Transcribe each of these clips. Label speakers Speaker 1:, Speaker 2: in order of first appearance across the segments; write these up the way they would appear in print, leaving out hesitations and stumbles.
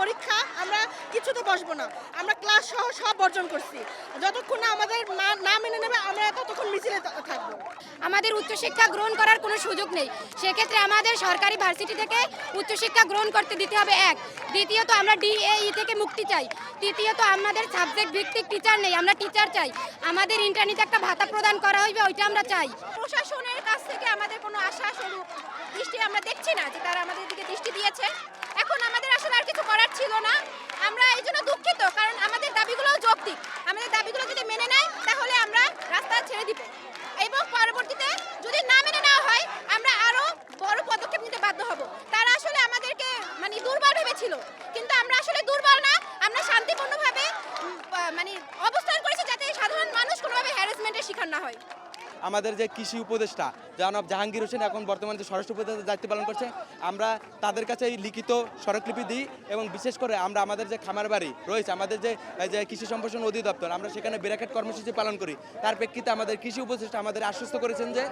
Speaker 1: পরীক্ষা আমরা কিছুতে বসবো না, আমরা ক্লাস সহ সব বর্জন করছি। যতক্ষণ না আমাদের না মেনে নেবে আমরা ততক্ষণ মিছিলে থাকবো।
Speaker 2: আমাদের উচ্চশিক্ষা গ্রহণ করার কোনো সুযোগ নেই, সেক্ষেত্রে আমাদের সরকারি ভার্সিটি থেকে উচ্চশিক্ষা গ্রহণ করতে দিতে হবে এক। দ্বিতীয়ত আমরা ডিএই থেকে মুক্তি চাই। তৃতীয়ত আমাদের সাবজেক্ট ভিত্তিক টিচার নেই, আমরা টিচার চাই। আমাদের ইন্টারনেটে একটা ভাতা প্রদান করা হইবে, ওইটা আমরা চাই।
Speaker 3: প্রশাসনের কাছ থেকে আমাদের কোনো আশা স্বরূপ দৃষ্টি আমরা দেখছি না যে তারা আমাদের দিকে দৃষ্টি দিয়েছে। এখন আমাদের আসলে আর কিছু করার ছিল না, আমরা এই জন্য দুঃখিত, কারণ আমাদের দাবিগুলোও যৌক্তিক। আমাদের দাবিগুলো যদি মেনে নেয় তাহলে আমরা রাস্তা ছেড়ে দিব, এবং পরবর্তীতে যদি না মেনে নেওয়া হয় আমরা আরো বড় পদক্ষেপ নিতে বাধ্য হব। তারা আসলে আমাদেরকে মানে দুর্বল ভেবেছিল, কিন্তু আমরা আসলে দুর্বল না, আমরা শান্তিপূর্ণভাবে মানে অবস্থান করেছি যাতে সাধারণ মানুষ কোনোভাবে হ্যারাসমেন্টের শিকার না হয়।
Speaker 4: আমাদের যে কৃষি উপদেষ্টা জনাব জাহাঙ্গীর হোসেন এখন বর্তমানে যে স্বরাষ্ট্র উপদেষ্টার দায়িত্ব পালন করছে, আমরা তাদের কাছে এই লিখিত স্মারকলিপি দিই, এবং বিশেষ করে আমরা আমাদের যে খামার বাড়ি রয়েছে, আমাদের যে কৃষি সম্প্রসারণ অধিদপ্তর, আমরা সেখানে ব্র্যাকেট কর্মসূচি পালন করি। তার প্রেক্ষিতে আমাদের কৃষি উপদেষ্টা আমাদের আশ্বস্ত করেছেন যে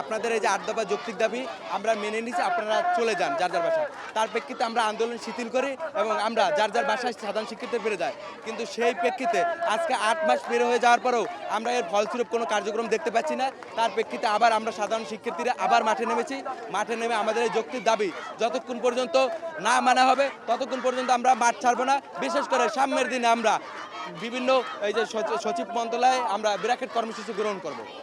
Speaker 4: আপনাদের এই যে 8 দফা যৌক্তিক দাবি আমরা মেনে নিচ্ছি, আপনারা চলে যান যার যার বাসায়। তার প্রেক্ষিতে আমরা আন্দোলন শিথিল করি এবং আমরা যার যার বাসায় সাধারণ শিক্ষার্থীদের বেড়ে যায়। কিন্তু সেই প্রেক্ষিতে আজকে 8 মাস বের হয়ে যাওয়ার পরেও আমরা এর ফলস্বরূপ কোনো কার্যক্রম দেখতে পাচ্ছি না। তার প্রেক্ষিতে আবার আমরা সাধারণ শিক্ষার্থীরা আবার মাঠে নেমেছি। মাঠে নেমে আমাদের এই যৌক্তিক দাবি যতক্ষণ পর্যন্ত না মানা হবে ততক্ষণ পর্যন্ত আমরা মাঠ ছাড়বো না। বিশেষ করে সামনের দিনে আমরা বিভিন্ন এই যে সচিব মন্ত্রণালয়ে আমরা ব্র্যাকেট কর্মসূচি গ্রহণ করব।